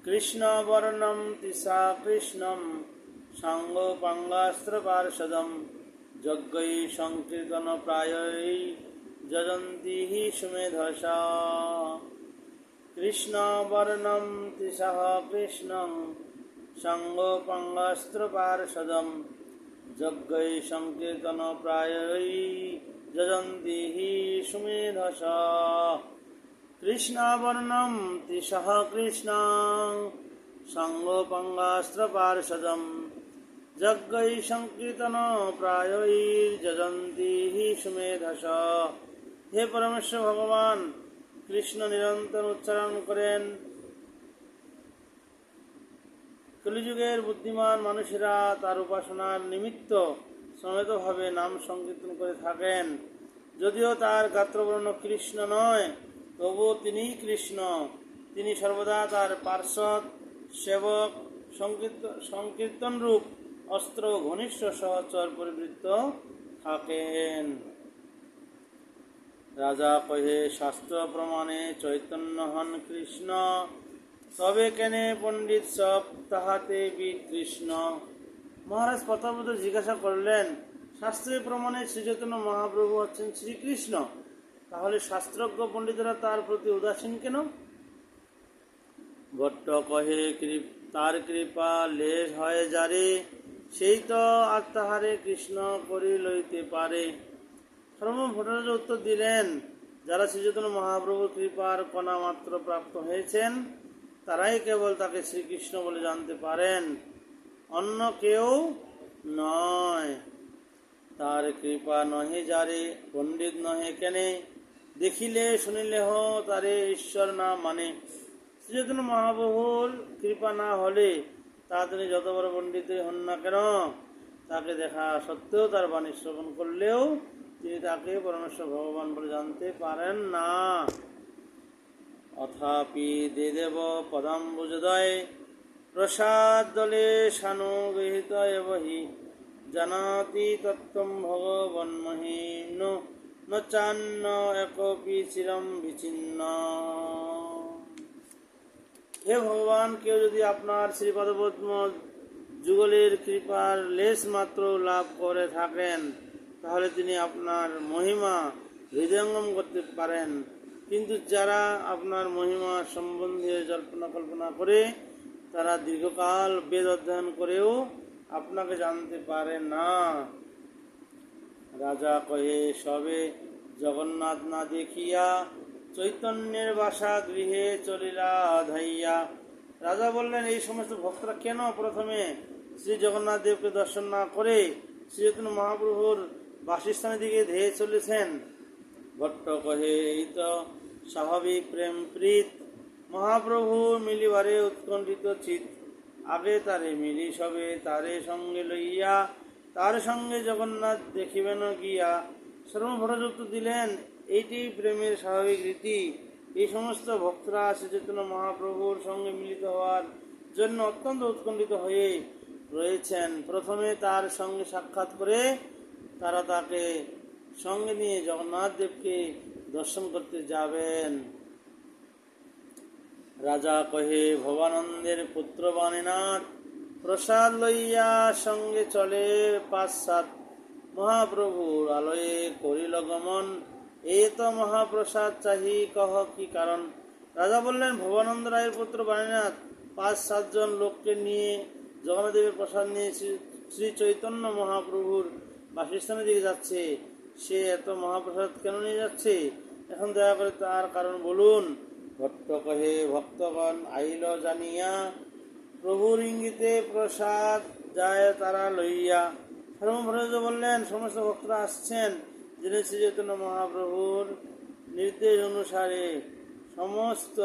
কৃষ্ণবর্ণম তিসা কৃষ্ণম সাঙ্গপাঙ্গাস্ত্রপার্ষদম যজ্ঞৈ সংকীর্তন প্রায়ৈ যজন্তি হি সুমেধসা। কৃষ্ণবর্ণম তিসা কৃষ্ণং সাঙ্গপাঙ্গাস্ত্রপার্ষদম যজ্ঞৈ সংকীর্তন প্রায়ৈ যজন্তি হি সুমেধসা। কৃষ্ণবর্ণম তিসহ কৃষ্ণং সাঙ্গপাঙ্গাস্ত্রপার্ষদম যজ্ঞৈ সংকীর্তন প্রায়ৈ যজন্তি হি সুমেধসা। হে পরমেশ্বর ভগবান কৃষ্ণ নিরন্তর উচ্চারণ করেন। কলিযুগের বুদ্ধিমান মানুষেরা তার উপাসনার নিমিত্ত সমেতভাবে নাম সংকীর্তন করে থাকেন। যদিও তার গাত্রবর্ণ কৃষ্ণ নয়, তবুও তিনিই কৃষ্ণ। তিনি সর্বদা তার পার্ষদ, সেবক, সংকীর্তন রূপ অস্ত্র ঘনিষ্ঠ সহচর পরিবৃত্ত থাকেন। রাজা কহে, শাস্ত্র প্রমাণে চৈতন্য হন কৃষ্ণ, তবে কেনে পণ্ডিত সব তাহাতে বিতৃষ্ণ। মহারাজ প্রতাপরুদ্র জিজ্ঞাসা করলেন, শাস্ত্রের প্রমাণে শ্রীচৈতন্য মহাপ্রভু হচ্ছেন শ্রীকৃষ্ণ, তাহলে শাস্ত্রজ্ঞ পণ্ডিতরা তার প্রতি উদাসীন কেন? ভট্ট কহে, তার কৃপা লেশ হয় যারে, সেই তো আর তাহারে কৃষ্ণ করি লইতে পারে। সর্বভৌম ভট্টাচার্য উত্তর দিলেন, যারা শ্রীচৈতন্য মহাপ্রভুর কৃপার কণা মাত্র প্রাপ্ত হয়েছেন, তারাই কেবল তাকে শ্রীকৃষ্ণ বলে জানতে পারেন, অন্য কেউ নয়। তার কৃপা নহে যারে, পণ্ডিত নহে কেনে, দেখিলে শুনিলে হ তারে ঈশ্বর না মানে। শ্রীচৈতন্য মহাপ্রভুর কৃপা না হলে তা তিনি যত বড় পণ্ডিতই হন না কেন, তাকে দেখা সত্ত্বেও তার বাণী শ্রবণ করলেও তিনি তাকে পরমেশ্বর ভগবান বলে জানতে পারেন না। অথাপি দেব পদাম্বুজদয় প্রসাদ দলে সানুগৃহীত এবহি জানাতি তত্ত্বম ভগবন্মহি ন চান্ন একপি চিরম বিচ্ছিন্ন। হে ভগবান, কেউ যদি আপনার শ্রীপদপদ্ম যুগলের কৃপার লেশ মাত্র লাভ করে থাকেন, তাহলে তিনি আপনার মহিমা হৃদয়ঙ্গম করতে পারেন। কিন্তু যারা আপনার মহিমা সম্বন্ধে কল্পনা করে, তারা দীর্ঘকাল বেদ অধ্যয়ন করেও আপনাকে জানতে পারে না। রাজা কহে, সবে জগন্নাথ না দেখিয়া চৈতন্যের বাসা গৃহে চলিলা ধাইয়া। রাজা বললেন, এই সমস্ত ভক্তরা কেন প্রথমে শ্রী জগন্নাথ দেবকে দর্শন না করে শ্রীচৈতন্য মহাপ্রভুর বাসস্থানের দিকে ধেয়ে চলেছেন? ভট্ট কহে, এই তো স্বাভাবিক প্রেম প্রীত, মহাপ্রভু মিলিবারে উৎকণ্ঠিত চিত। আগে তারে মিলি সবে তারে সঙ্গে লইয়া, তার সঙ্গে জগন্নাথ দেখিবেন গিয়া। সর্বভট্টাচার্য দিলেন, এইটি প্রেমের স্বাভাবিক রীতি। এই সমস্ত ভক্তরা শ্রীচৈতন্য মহাপ্রভুর সঙ্গে মিলিত হওয়ার জন্য অত্যন্ত উৎকণ্ঠিত হয়ে রয়েছেন। প্রথমে তার সঙ্গে সাক্ষাৎ করে তারা তাকে সঙ্গে নিয়ে জগন্নাথ দেবকে দর্শন করতে যাবেন। রাজা কহে, ভবানন্দের পুত্র বাণীনাথ প্রসাদ লইয়া সঙ্গে চলে ৫-৭ মহাপ্রভুর আলয়ে করিল গমন। এ তো মহাপ্রসাদ চাহি, কহ কি কারণ? রাজা বললেন, ভবানন্দ রায়ের পুত্র বাণীনাথ ৫-৭ জন লোককে নিয়ে জগন্নাথ দেবের প্রসাদ নিয়ে শ্রী চৈতন্য মহাপ্রভুর বাসস্থানের দিকে যাচ্ছে। সে এত মহাপ্রসাদ কেন নিয়ে যাচ্ছে? এখন দয়া করে তার কারণ বলুন। ভট্ট কহে, ভক্তগণ আইল জানিয়া, প্রভুর ইঙ্গিতে প্রসাদ যায় তারা লইয়া। সর্বভট্টাচার্য বললেন, সমস্ত ভক্তরা আসছেন, যিনি শ্রী চৈতন্য মহাপ্রভুর নির্দেশ অনুসারে সমস্ত